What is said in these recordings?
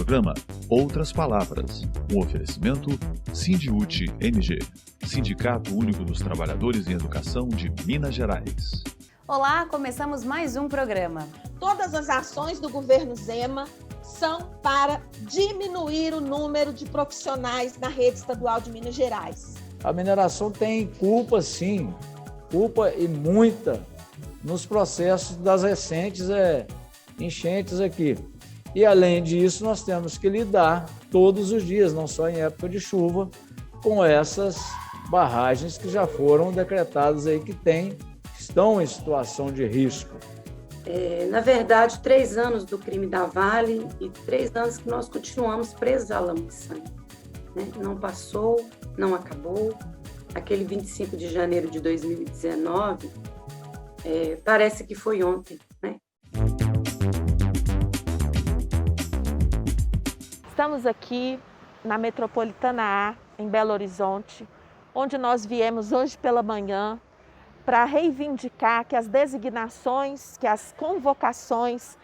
programa Outras Palavras, um oferecimento Sindiúti MG, Sindicato Único dos Trabalhadores em Educação de Minas Gerais. Olá, começamos mais um programa. Todas as ações do governo Zema são para diminuir o número de profissionais na rede estadual de Minas Gerais. A mineração tem culpa, sim, culpa e muita, nos processos das recentes enchentes aqui. E, além disso, nós temos que lidar todos os dias, não só em época de chuva, com essas barragens que já foram decretadas aí, que estão em situação de risco. Na verdade, 3 anos do crime da Vale e 3 anos que nós continuamos presos à lama de sangue. Né? Não passou, não acabou. Aquele 25 de janeiro de 2019, parece que foi ontem, né? Estamos aqui na Metropolitana A, em Belo Horizonte, onde nós viemos hoje pela manhã para reivindicar que as designações, que as convocações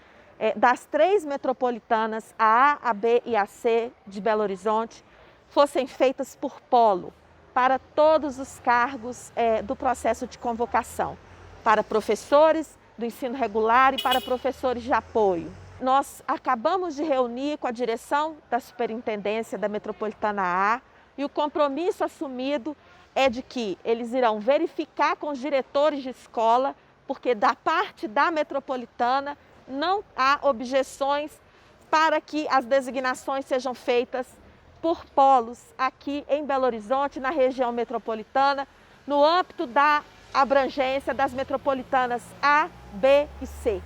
das 3 metropolitanas, a A, a B e a C de Belo Horizonte, fossem feitas por polo, para todos os cargos do processo de convocação, para professores do ensino regular e para professores de apoio. Nós acabamos de reunir com a direção da Superintendência da Metropolitana A e o compromisso assumido é de que eles irão verificar com os diretores de escola, porque da parte da Metropolitana não há objeções para que as designações sejam feitas por polos aqui em Belo Horizonte, na região metropolitana, no âmbito da abrangência das metropolitanas A, B e C.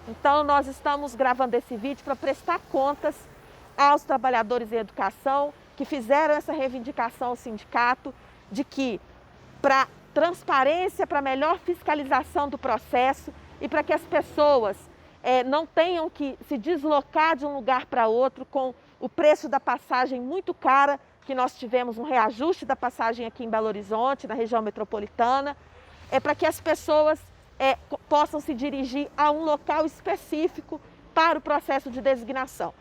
Então, nós estamos gravando esse vídeo para prestar contas aos trabalhadores em educação que fizeram essa reivindicação ao sindicato de que, para transparência, para melhor fiscalização do processo e para que as pessoas não tenham que se deslocar de um lugar para outro com o preço da passagem muito cara, que nós tivemos um reajuste da passagem aqui em Belo Horizonte, na região metropolitana, para que as pessoas possam se dirigir a um local específico para o processo de designação.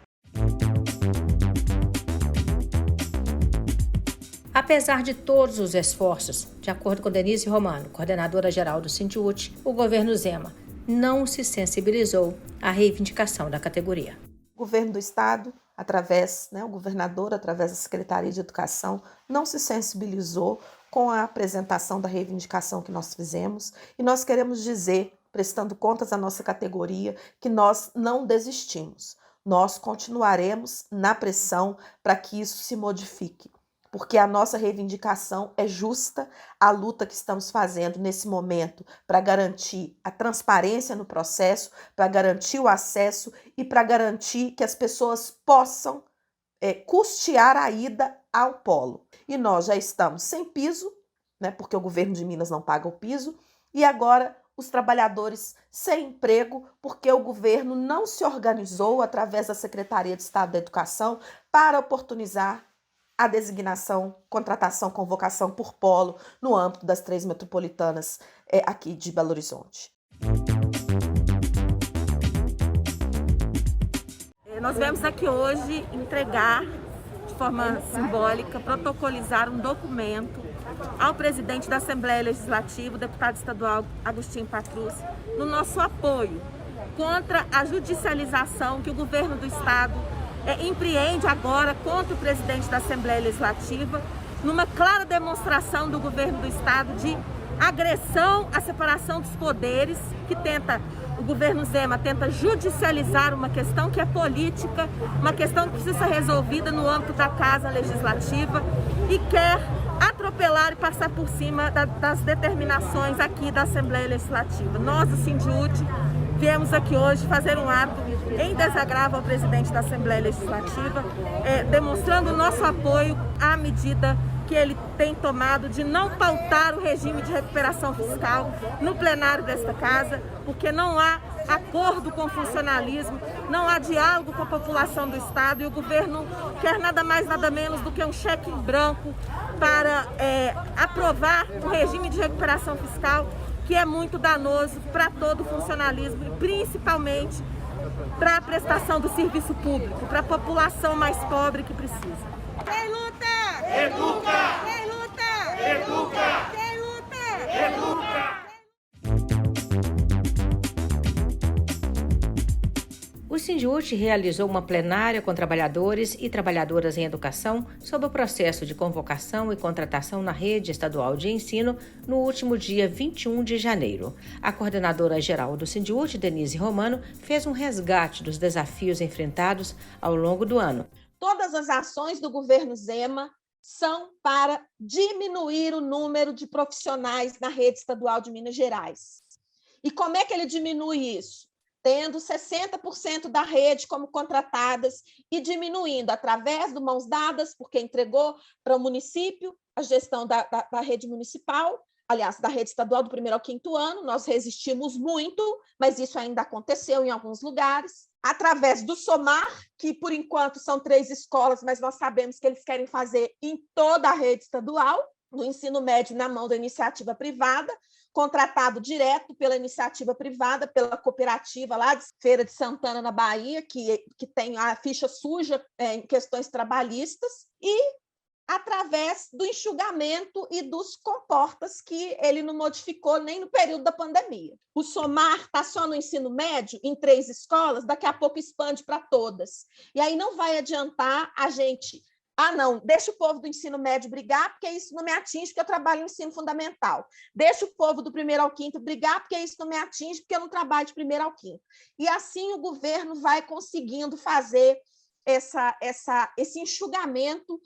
Apesar de todos os esforços, de acordo com Denise Romano, coordenadora-geral do Sindiúti, o governo Zema não se sensibilizou à reivindicação da categoria. O governo do estado, o governador, através da Secretaria de Educação, não se sensibilizou com a apresentação da reivindicação que nós fizemos, e nós queremos dizer, prestando contas à nossa categoria, que nós não desistimos. Nós continuaremos na pressão para que isso se modifique, porque a nossa reivindicação é justa, a luta que estamos fazendo nesse momento para garantir a transparência no processo, para garantir o acesso e para garantir que as pessoas possam custear a ida ao polo. E nós já estamos sem piso, né, porque o governo de Minas não paga o piso, e agora os trabalhadores sem emprego, porque o governo não se organizou através da Secretaria de Estado da Educação para oportunizar a designação, contratação, convocação por polo no âmbito das 3 metropolitanas aqui de Belo Horizonte. Nós viemos aqui hoje entregar, de forma simbólica, protocolizar um documento ao presidente da Assembleia Legislativa, o deputado estadual Agostinho Patrus, no nosso apoio contra a judicialização que o governo do estado empreende agora contra o presidente da Assembleia Legislativa, numa clara demonstração do governo do estado de agressão à separação dos poderes, que o governo Zema tenta judicializar uma questão que é política, uma questão que precisa ser resolvida no âmbito da Casa Legislativa e quer atropelar e passar por cima das determinações aqui da Assembleia Legislativa. Nós, do Sindiúti, viemos aqui hoje fazer um ato em desagravo ao presidente da Assembleia Legislativa, demonstrando o nosso apoio à medida que ele tem tomado de não pautar o regime de recuperação fiscal no plenário desta casa, porque não há acordo com o funcionalismo, não há diálogo com a população do estado e o governo quer nada mais, nada menos do que um cheque em branco para aprovar um regime de recuperação fiscal que é muito danoso para todo o funcionalismo e principalmente para a prestação do serviço público, para a população mais pobre que precisa. Quem luta? Educa! Quem luta? Educa! Quem luta? Educa! O Sindiúti realizou uma plenária com trabalhadores e trabalhadoras em educação sobre o processo de convocação e contratação na rede estadual de ensino no último dia 21 de janeiro. A coordenadora-geral do Sindiúti, Denise Romano, fez um resgate dos desafios enfrentados ao longo do ano. Todas as ações do governo Zema são para diminuir o número de profissionais na rede estadual de Minas Gerais. E como é que ele diminui isso? Tendo 60% da rede como contratadas e diminuindo através do Mãos Dadas, porque entregou para o município a gestão da rede municipal, aliás, da rede estadual do 1º ao 5º ano. Nós resistimos muito, mas isso ainda aconteceu em alguns lugares. Através do SOMAR, que por enquanto são 3 escolas, mas nós sabemos que eles querem fazer em toda a rede estadual, no ensino médio na mão da iniciativa privada, contratado direto pela iniciativa privada, pela cooperativa lá de Feira de Santana, na Bahia, que tem a ficha suja em questões trabalhistas, e através do enxugamento e dos comportas que ele não modificou nem no período da pandemia. O SOMAR está só no ensino médio, em 3 escolas, daqui a pouco expande para todas. E aí não vai adiantar a gente... não, deixa o povo do ensino médio brigar, porque isso não me atinge, porque eu trabalho no ensino fundamental. Deixa o povo do 1º ao 5º brigar, porque isso não me atinge, porque eu não trabalho de 1º ao 5º. E assim o governo vai conseguindo fazer esse enxugamento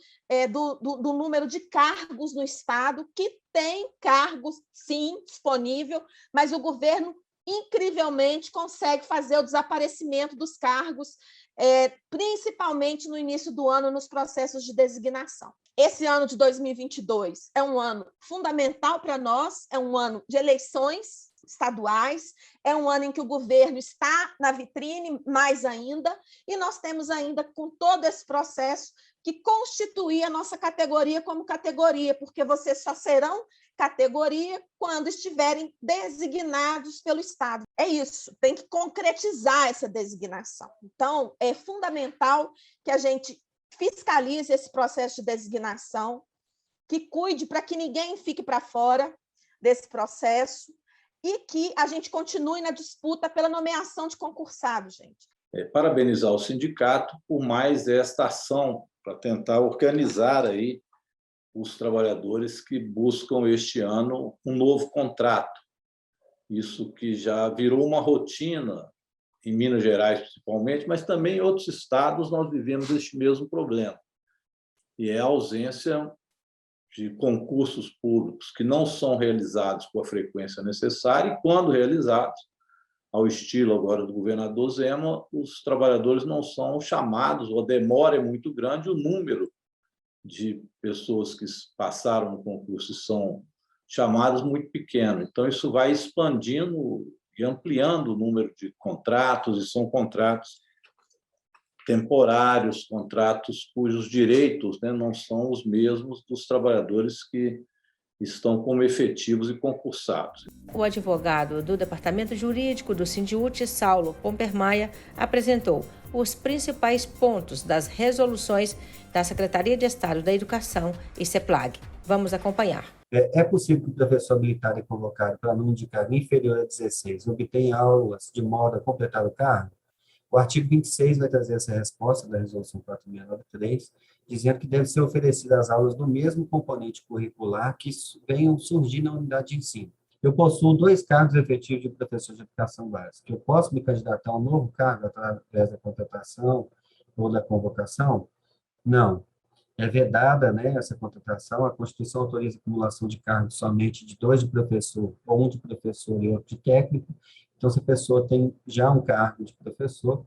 do número de cargos no Estado, que tem cargos, sim, disponível, mas o governo, incrivelmente, consegue fazer o desaparecimento dos cargos, principalmente no início do ano, nos processos de designação. Esse ano de 2022 é um ano fundamental para nós, é um ano de eleições estaduais, é um ano em que o governo está na vitrine mais ainda, e nós temos ainda, com todo esse processo, que constituir a nossa categoria como categoria, porque vocês só serão categoria quando estiverem designados pelo Estado. É isso, tem que concretizar essa designação. Então, é fundamental que a gente fiscalize esse processo de designação, que cuide para que ninguém fique para fora desse processo e que a gente continue na disputa pela nomeação de concursados, gente. Parabenizar o sindicato por mais esta ação para tentar organizar aí os trabalhadores que buscam este ano um novo contrato. Isso que já virou uma rotina em Minas Gerais, principalmente, mas também em outros estados nós vivemos este mesmo problema. E é a ausência de concursos públicos que não são realizados com a frequência necessária e, quando realizados, ao estilo agora do governador Zema, os trabalhadores não são chamados, ou a demora é muito grande, o número de pessoas que passaram no concurso e são chamadas muito pequeno. Então, isso vai expandindo e ampliando o número de contratos, e são contratos temporários, contratos cujos direitos, né, não são os mesmos dos trabalhadores que estão como efetivos e concursados. O advogado do Departamento Jurídico do Sindiúti, Saulo Pompermaia, apresentou os principais pontos das resoluções da Secretaria de Estado da Educação e CEPLAG. Vamos acompanhar. É possível que o professor habilitado e convocado para aluno de cargo inferior a 16 obtenha aulas de modo a completar o cargo? O artigo 26 vai trazer essa resposta da Resolução 4693, dizendo que devem ser oferecidas as aulas do mesmo componente curricular que venham surgir na unidade de ensino. Eu possuo 2 cargos efetivos de professor de educação básica. Eu posso me candidatar a um novo cargo através da contratação ou da convocação? Não. É vedada, né, essa contratação. A Constituição autoriza a acumulação de cargos somente de 2 de professor, ou 1 de professor e outro de técnico. Então, se a pessoa tem já um cargo de professor,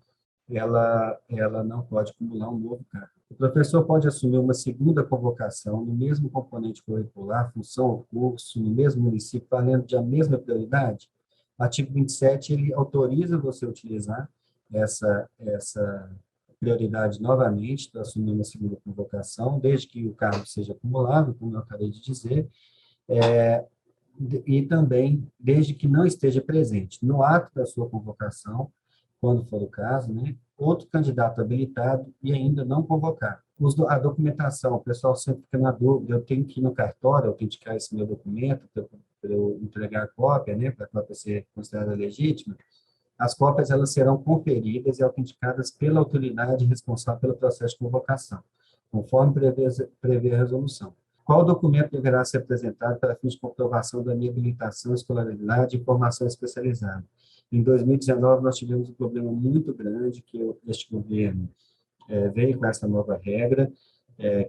ela não pode acumular um novo cargo. O professor pode assumir uma segunda convocação no mesmo componente curricular, função ou curso, no mesmo município, valendo de a mesma prioridade. O artigo 27, ele autoriza você a utilizar essa prioridade novamente para assumir uma segunda convocação, desde que o cargo seja acumulável, como eu acabei de dizer, e também desde que não esteja presente no ato da sua convocação quando for o caso, né? Outro candidato habilitado e ainda não convocado. A documentação, o pessoal sempre fica na dúvida, eu tenho que ir no cartório autenticar esse meu documento para eu entregar a cópia, né, para a cópia ser considerada legítima. As cópias elas serão conferidas e autenticadas pela autoridade responsável pelo processo de convocação, conforme prevê a resolução. Qual documento deverá ser apresentado para fins de comprovação da minha habilitação, escolaridade e formação especializada? Em 2019, nós tivemos um problema muito grande, que este governo veio com essa nova regra,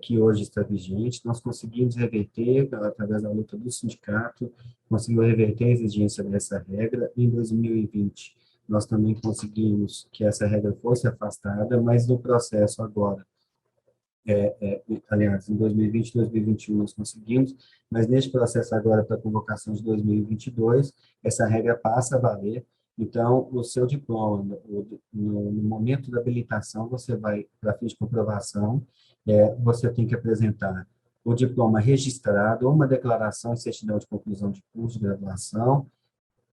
que hoje está vigente. Nós conseguimos reverter, através da luta do sindicato, conseguimos reverter a exigência dessa regra. Em 2020, nós também conseguimos que essa regra fosse afastada, mas no processo agora, aliás, em 2020 e 2021 nós conseguimos, mas neste processo agora para a convocação de 2022, essa regra passa a valer. Então, o seu diploma, no momento da habilitação, você vai, para fins de comprovação, você tem que apresentar o diploma registrado, ou uma declaração e certidão de conclusão de curso de graduação,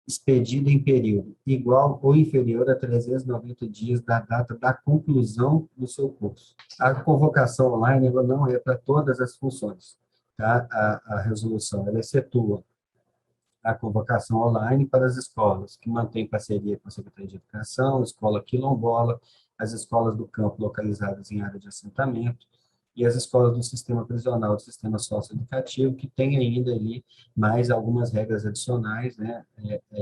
expedida em período igual ou inferior a 390 dias da data da conclusão do seu curso. A convocação online ela não é para todas as funções. Tá? A resolução ela excetua a convocação online para as escolas que mantêm parceria com a Secretaria de Educação, escola quilombola, as escolas do campo localizadas em área de assentamento e as escolas do sistema prisional, do sistema socioeducativo, que tem ainda ali mais algumas regras adicionais, né,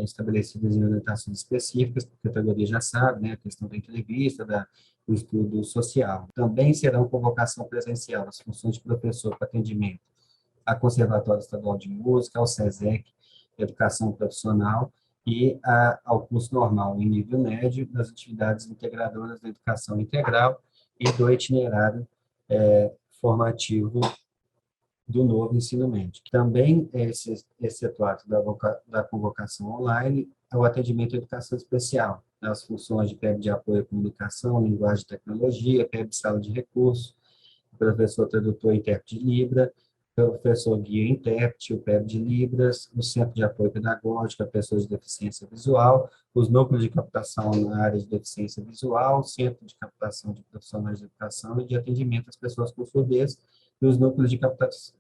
estabelecidas em orientações específicas, porque a categoria já sabe, né, a questão da entrevista, do estudo social. Também serão convocação presencial as funções de professor para atendimento a Conservatório Estadual de Música, ao SESEC, Educação Profissional, e ao curso normal em nível médio, das atividades integradoras da educação integral e do itinerário formativo do novo ensino médio. Também é excetuado da convocação online o atendimento à educação especial, as funções de PEB de apoio à comunicação, linguagem e tecnologia, PEB de sala de recursos, professor tradutor e intérprete de Libra, professor guia e intérprete, o PEB de Libras, o Centro de Apoio Pedagógico a Pessoas de Deficiência Visual, os núcleos de captação na área de deficiência visual, o Centro de Captação de Profissionais de Educação e de Atendimento às Pessoas com Surdez, e os núcleos de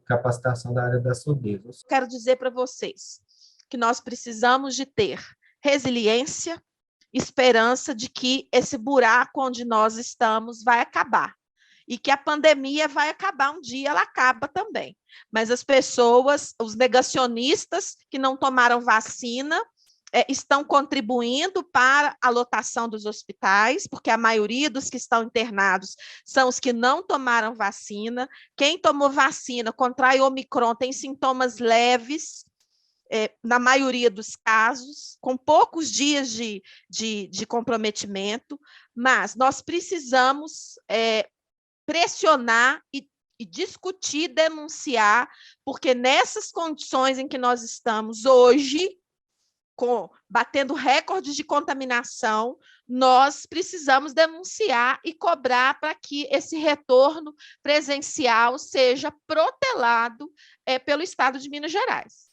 capacitação da área da surdez. Quero dizer para vocês que nós precisamos de ter resiliência, esperança de que esse buraco onde nós estamos vai acabar. E que a pandemia vai acabar um dia, ela acaba também. Mas as pessoas, os negacionistas que não tomaram vacina, estão contribuindo para a lotação dos hospitais, porque a maioria dos que estão internados são os que não tomaram vacina. Quem tomou vacina contrai Omicron, tem sintomas leves, na maioria dos casos, com poucos dias de comprometimento, mas nós precisamos pressionar e discutir, denunciar, porque nessas condições em que nós estamos hoje, batendo recordes de contaminação, nós precisamos denunciar e cobrar para que esse retorno presencial seja protelado pelo Estado de Minas Gerais.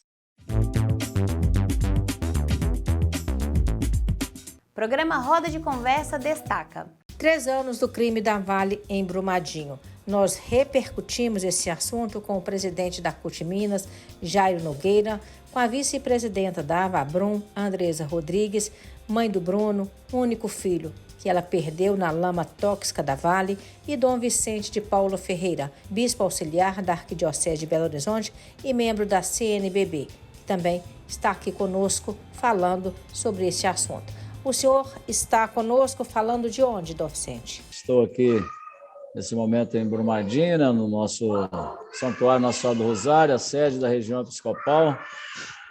Programa Roda de Conversa destaca: 3 anos do crime da Vale em Brumadinho. Nós repercutimos esse assunto com o presidente da CUT Minas, Jairo Nogueira, com a vice-presidenta da Avabrum, Andresa Rodrigues, mãe do Bruno, único filho que ela perdeu na lama tóxica da Vale, e Dom Vicente de Paula Ferreira, bispo auxiliar da Arquidiocese de Belo Horizonte e membro da CNBB, que também está aqui conosco falando sobre esse assunto. O senhor está conosco falando de onde, Dom Vicente? Estou aqui, nesse momento, em Brumadinho, no nosso santuário Nossa Senhora do Rosário, a sede da região episcopal.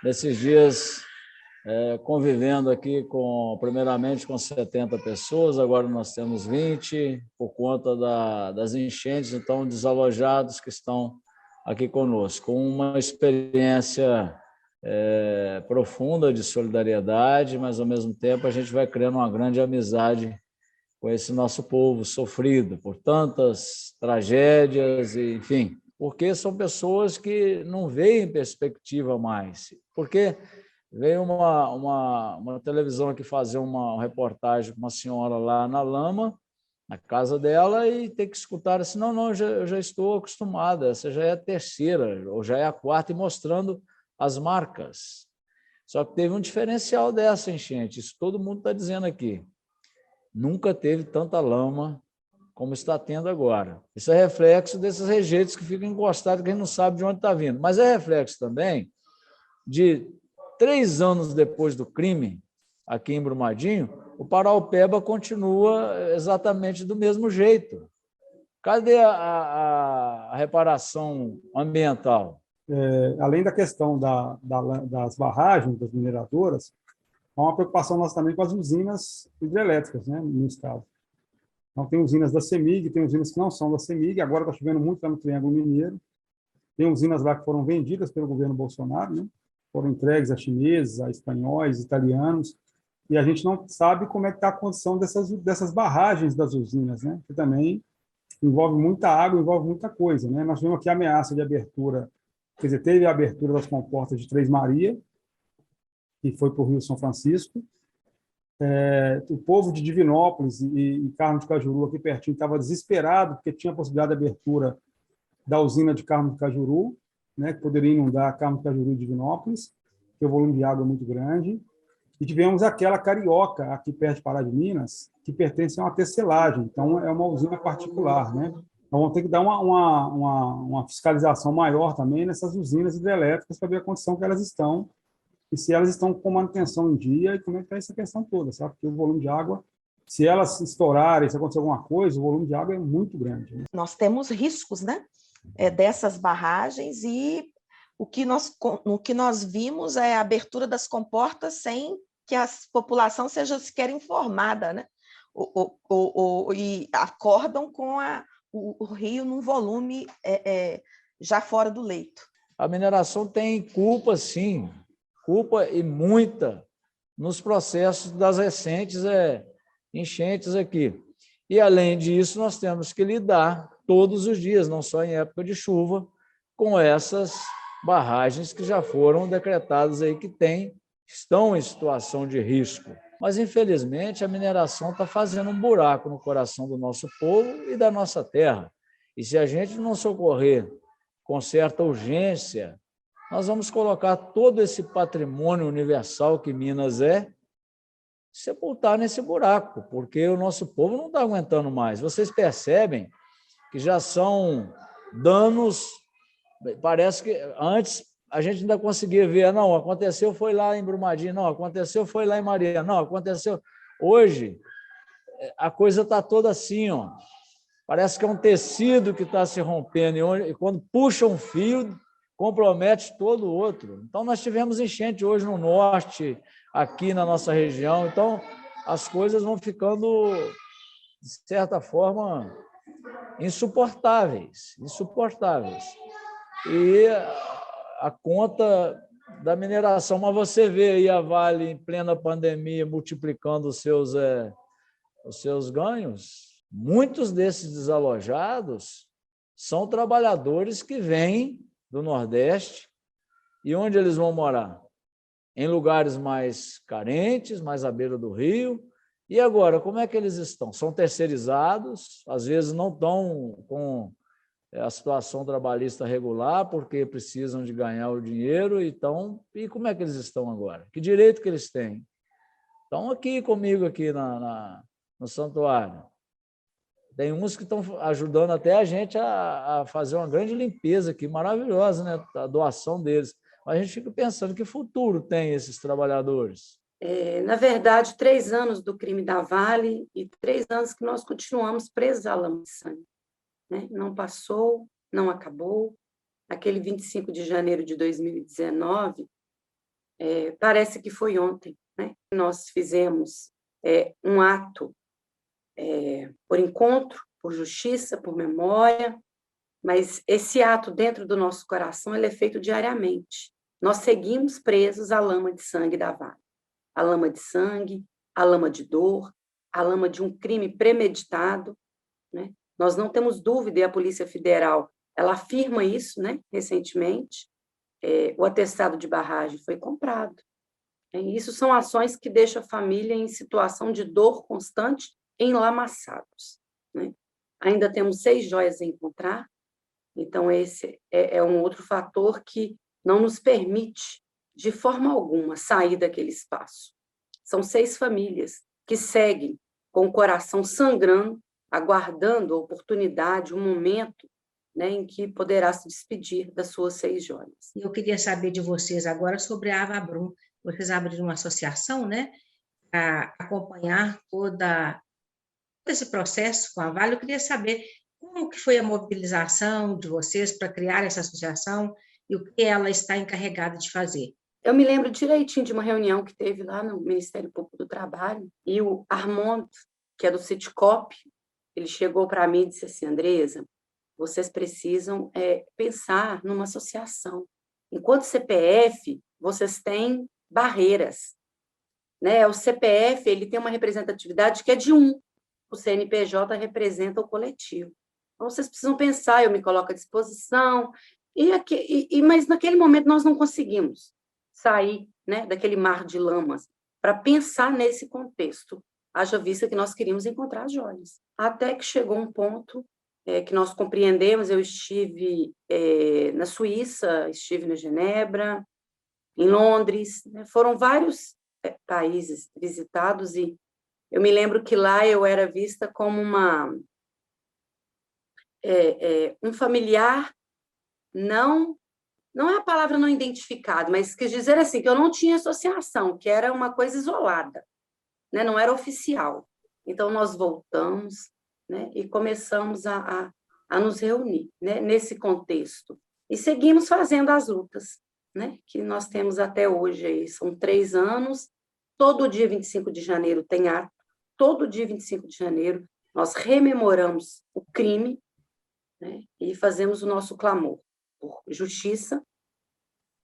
Nesses dias, convivendo aqui, primeiramente com 70 pessoas, agora nós temos 20, por conta das enchentes, então, desalojados que estão aqui conosco. Uma experiência profunda de solidariedade, mas, ao mesmo tempo, a gente vai criando uma grande amizade com esse nosso povo sofrido por tantas tragédias, enfim, porque são pessoas que não veem perspectiva mais, porque Veio uma televisão aqui fazer uma reportagem com uma senhora lá na lama, na casa dela, e tem que escutar assim, não, eu já estou acostumada, essa já é a terceira, ou já é a quarta, e mostrando as marcas. Só que teve um diferencial dessa enchente, isso todo mundo está dizendo aqui. Nunca teve tanta lama como está tendo agora. Isso é reflexo desses rejeitos que ficam encostados, que a gente não sabe de onde está vindo. Mas é reflexo também de 3 anos depois do crime, aqui em Brumadinho, o Paraupeba continua exatamente do mesmo jeito. Cadê a reparação ambiental? Além da questão das barragens, das mineradoras, há uma preocupação nossa também com as usinas hidrelétricas, né, no estado. Então, tem usinas da CEMIG, tem usinas que não são da CEMIG, agora está chovendo muito lá no Triângulo Mineiro. Tem usinas lá que foram vendidas pelo governo Bolsonaro, né? Foram entregues a chineses, a espanhóis, italianos, e a gente não sabe como é que está a condição dessas barragens das usinas, né? Que também envolve muita água, envolve muita coisa, né? Nós tivemos aqui a ameaça de abertura, quer dizer, teve a abertura das comportas de Três Marias, que foi para o Rio São Francisco. O povo de Divinópolis e Carmo de Cajuru, aqui pertinho, estava desesperado, porque tinha a possibilidade de abertura da usina de Carmo de Cajuru, né, que poderia inundar Carmo de Cajuru e Divinópolis, porque o volume de água é muito grande. E tivemos aquela Carioca, aqui perto de Pará de Minas, que pertence a uma tecelagem, então é uma usina particular, né? Então vamos ter que dar uma fiscalização maior também nessas usinas hidrelétricas para ver a condição que elas estão, e se elas estão com manutenção em dia, e como é que está essa questão toda, sabe? Porque o volume de água, se elas estourarem, se acontecer alguma coisa, o volume de água é muito grande, né? Nós temos riscos, né, dessas barragens, e o que nós vimos é a abertura das comportas sem que a população seja sequer informada, né? E acordam com o rio num volume já fora do leito. A mineração tem culpa, sim, culpa e muita nos processos das recentes enchentes aqui. E, além disso, nós temos que lidar todos os dias, não só em época de chuva, com essas barragens que já foram decretadas aí, que estão em situação de risco. Mas, infelizmente, a mineração está fazendo um buraco no coração do nosso povo e da nossa terra. E se a gente não socorrer com certa urgência, nós vamos colocar todo esse patrimônio universal que Minas sepultar nesse buraco, porque o nosso povo não está aguentando mais. Vocês percebem que já são danos, parece que antes a gente ainda conseguia ver, não, aconteceu, foi lá em Brumadinho, não, aconteceu, foi lá em Maria, não, aconteceu. Hoje, a coisa está toda assim, ó. Parece que é um tecido que está se rompendo, e quando puxa um fio, compromete todo o outro. Então, nós tivemos enchente hoje no norte, aqui na nossa região, então as coisas vão ficando, de certa forma, insuportáveis. E a conta da mineração, mas você vê aí a Vale, em plena pandemia, multiplicando os seus ganhos. Muitos desses desalojados são trabalhadores que vêm do Nordeste. E onde eles vão morar? Em lugares mais carentes, mais à beira do rio. E agora, como é que eles estão? São terceirizados, às vezes não estão com a situação trabalhista regular, porque precisam de ganhar o dinheiro. Então, e como é que eles estão agora? Que direito que eles têm? Estão aqui comigo, aqui no santuário. Tem uns que estão ajudando até a gente a fazer uma grande limpeza aqui, maravilhosa, né? A doação deles. Mas a gente fica pensando, que futuro tem esses trabalhadores? Na verdade, 3 anos do crime da Vale e 3 anos que nós continuamos presos à lama de sangue, né? Não passou, não acabou. Aquele 25 de janeiro de 2019, parece que foi ontem, né? Nós fizemos um ato por encontro, por justiça, por memória, mas esse ato dentro do nosso coração ele é feito diariamente. Nós seguimos presos à lama de sangue da Vale. A lama de sangue, a lama de dor, a lama de um crime premeditado, né? Nós não temos dúvida, e a Polícia Federal ela afirma isso, né? Recentemente, o atestado de barragem foi comprado. E isso são ações que deixam a família em situação de dor constante, enlamaçados, né? Ainda temos 6 joias a encontrar, então esse é um outro fator que não nos permite, de forma alguma, sair daquele espaço. São 6 famílias que seguem com o coração sangrando, aguardando a oportunidade, um momento, né, em que poderá se despedir das suas 6 joias. Eu queria saber de vocês agora sobre a Avabrum. Vocês abriram uma associação, né, para acompanhar todo esse processo com a Vale. Eu queria saber como que foi a mobilização de vocês para criar essa associação e o que ela está encarregada de fazer. Eu me lembro direitinho de uma reunião que teve lá no Ministério Público do Trabalho, e o Armando, que é do Citicop, ele chegou para mim e disse assim: Andresa, vocês precisam pensar numa associação. Enquanto CPF, vocês têm barreiras, né? O CPF ele tem uma representatividade que é de 1, o CNPJ representa o coletivo. Então, vocês precisam pensar, eu me coloco à disposição, mas naquele momento nós não conseguimos sair, né, daquele mar de lamas para pensar nesse contexto, haja vista que nós queríamos encontrar as joias. Até que chegou um ponto que nós compreendemos, eu estive na Suíça, estive na Genebra, em Londres, né, foram vários países visitados, e eu me lembro que lá eu era vista como um familiar não é a palavra não identificado, mas quis dizer assim, que eu não tinha associação, que era uma coisa isolada, né? Não era oficial. Então, nós voltamos, né? E começamos a nos reunir, né? Nesse contexto. E seguimos fazendo as lutas, né? Que nós temos até hoje. Aí. São 3 anos, todo dia 25 de janeiro tem ato, todo dia 25 de janeiro nós rememoramos o crime, né? E fazemos o nosso clamor por justiça,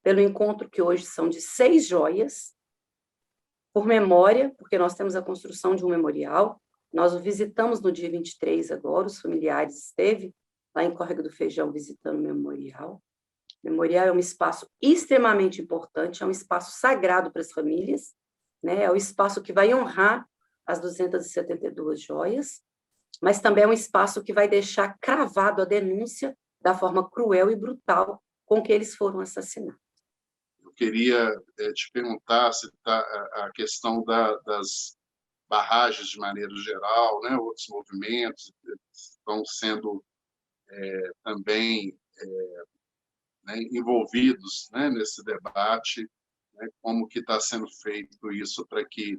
pelo encontro que hoje são de 6 joias, por memória, porque nós temos a construção de um memorial, nós o visitamos no dia 23 agora, os familiares esteve lá em Córrego do Feijão visitando o memorial. O memorial é um espaço extremamente importante, é um espaço sagrado para as famílias, né? É o espaço que vai honrar as 272 joias, mas também é um espaço que vai deixar cravado a denúncia da forma cruel e brutal com que eles foram assassinados. Eu queria te perguntar se a questão das barragens de maneira geral, né, outros movimentos estão sendo também né, envolvidos, né, nesse debate, né, como que está sendo feito isso para que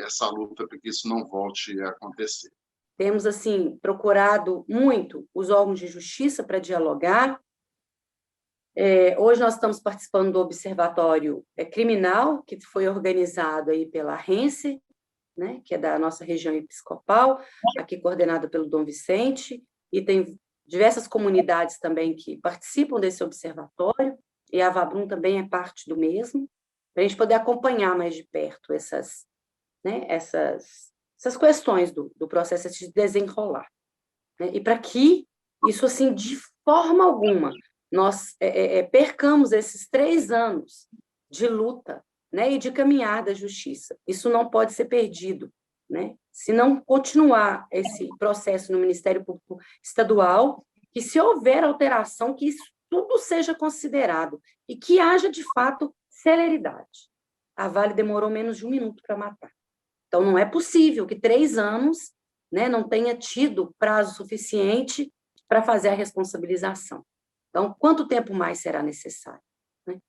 essa luta, para que isso não volte a acontecer. Temos, assim, procurado muito os órgãos de justiça para dialogar. Hoje nós estamos participando do Observatório Criminal, que foi organizado aí pela Rense, né, que é da nossa região episcopal, aqui coordenada pelo Dom Vicente, e tem diversas comunidades também que participam desse observatório, e a Avabrum também é parte do mesmo, para a gente poder acompanhar mais de perto essas questões do processo de desenrolar, né? E para que isso, assim, de forma alguma, nós percamos esses 3 anos de luta, né, e de caminhar da justiça. Isso não pode ser perdido, né? Se não continuar esse processo no Ministério Público Estadual, que se houver alteração, que isso tudo seja considerado e que haja, de fato, celeridade. A Vale demorou menos de 1 minuto para matar. Então, não é possível que 3 anos, né, não tenha tido prazo suficiente para fazer a responsabilização. Então, quanto tempo mais será necessário? Né?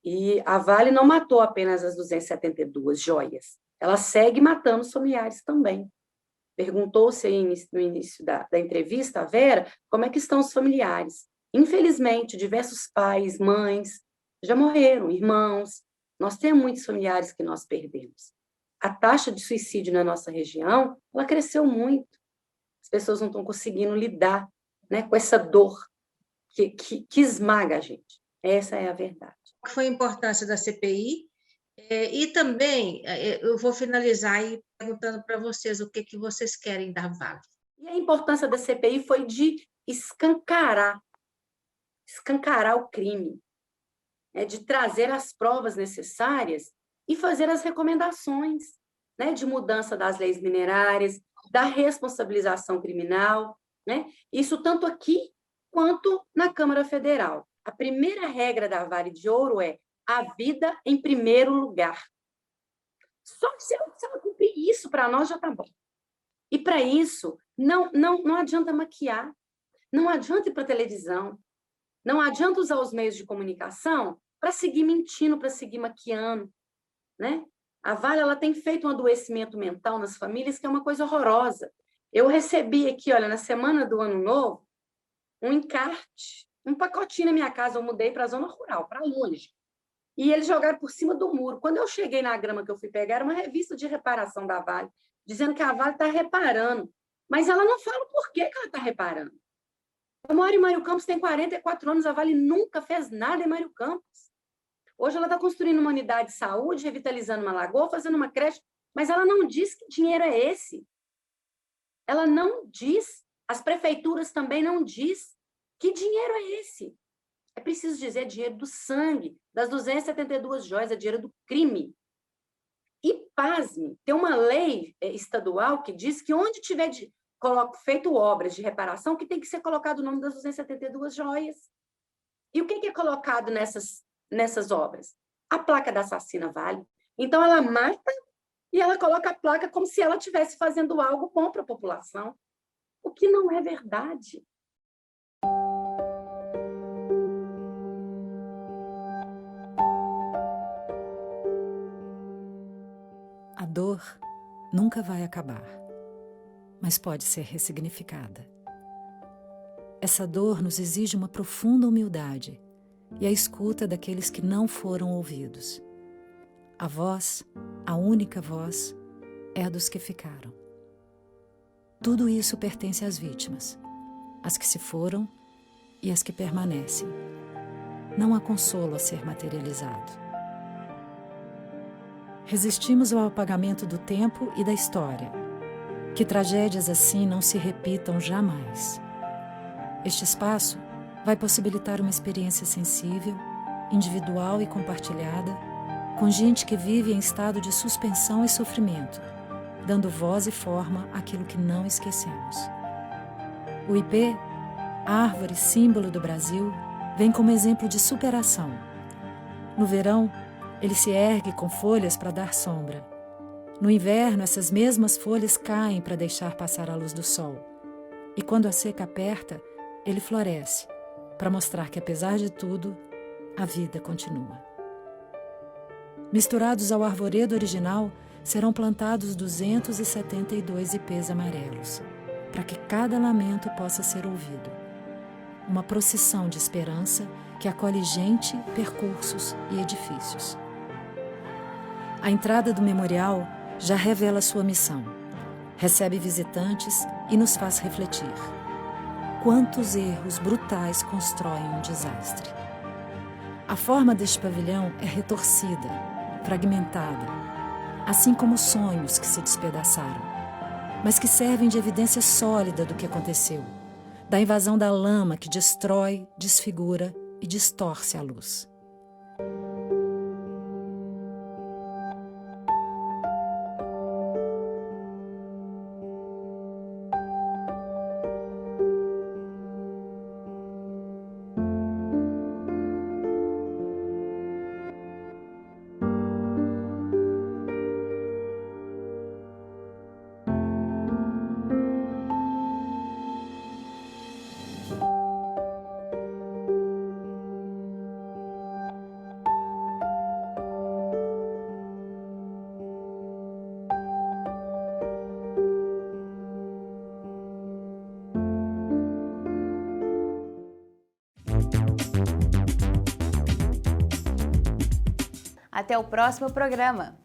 E a Vale não matou apenas as 272 joias, ela segue matando os familiares também. Perguntou-se no início da entrevista, a Vera, como é que estão os familiares. Infelizmente, diversos pais, mães, já morreram, irmãos. Nós temos muitos familiares que nós perdemos. A taxa de suicídio na nossa região, ela cresceu muito. As pessoas não estão conseguindo lidar, né, com essa dor que esmaga a gente. Essa é a verdade. Qual foi a importância da CPI? E também, eu vou finalizar aí perguntando para vocês o que vocês querem da Vale. E a importância da CPI foi de escancarar o crime, de trazer as provas necessárias e fazer as recomendações, né, de mudança das leis minerárias, da responsabilização criminal, né? Isso tanto aqui quanto na Câmara Federal. A primeira regra da Vale de Ouro é a vida em primeiro lugar. Só que se ela cumprir isso, para nós já está bom. E para isso, não adianta maquiar, não adianta ir para a televisão, não adianta usar os meios de comunicação para seguir mentindo, para seguir maquiando, né? A Vale ela tem feito um adoecimento mental nas famílias que é uma coisa horrorosa. Eu recebi aqui, olha, na semana do Ano Novo, um encarte, um pacotinho na minha casa, eu mudei para a zona rural, para longe. E eles jogaram por cima do muro. Quando eu cheguei na grama que eu fui pegar, era uma revista de reparação da Vale, dizendo que a Vale está reparando. Mas ela não fala por que ela está reparando. Eu moro em Mário Campos, tem 44 anos, a Vale nunca fez nada em Mário Campos. Hoje ela está construindo uma unidade de saúde, revitalizando uma lagoa, fazendo uma creche, mas ela não diz que dinheiro é esse. Ela não diz, as prefeituras também não diz que dinheiro é esse. É preciso dizer, é dinheiro do sangue, das 272 joias, é dinheiro do crime. E, pasme, tem uma lei estadual que diz que onde tiver feito obras de reparação, que tem que ser colocado o nome das 272 joias. E o que é colocado nessas obras? A placa da assassina Vale. Então, ela mata e ela coloca a placa como se ela estivesse fazendo algo bom para a população, o que não é verdade. A dor nunca vai acabar, mas pode ser ressignificada. Essa dor nos exige uma profunda humildade e a escuta daqueles que não foram ouvidos. A voz, a única voz, é a dos que ficaram. Tudo isso pertence às vítimas, às que se foram e às que permanecem. Não há consolo a ser materializado. Resistimos ao apagamento do tempo e da história. Que tragédias assim não se repitam jamais. Este espaço vai possibilitar uma experiência sensível, individual e compartilhada, com gente que vive em estado de suspensão e sofrimento, dando voz e forma àquilo que não esquecemos. O ipê, árvore símbolo do Brasil, vem como exemplo de superação. No verão, ele se ergue com folhas para dar sombra. No inverno, essas mesmas folhas caem para deixar passar a luz do sol. E quando a seca aperta, ele floresce, para mostrar que, apesar de tudo, a vida continua. Misturados ao arvoredo original, serão plantados 272 ipês amarelos, para que cada lamento possa ser ouvido. Uma procissão de esperança que acolhe gente, percursos e edifícios. A entrada do memorial já revela sua missão. Recebe visitantes e nos faz refletir. Quantos erros brutais constroem um desastre? A forma deste pavilhão é retorcida, fragmentada, assim como sonhos que se despedaçaram, mas que servem de evidência sólida do que aconteceu, da invasão da lama que destrói, desfigura e distorce a luz. Até o próximo programa!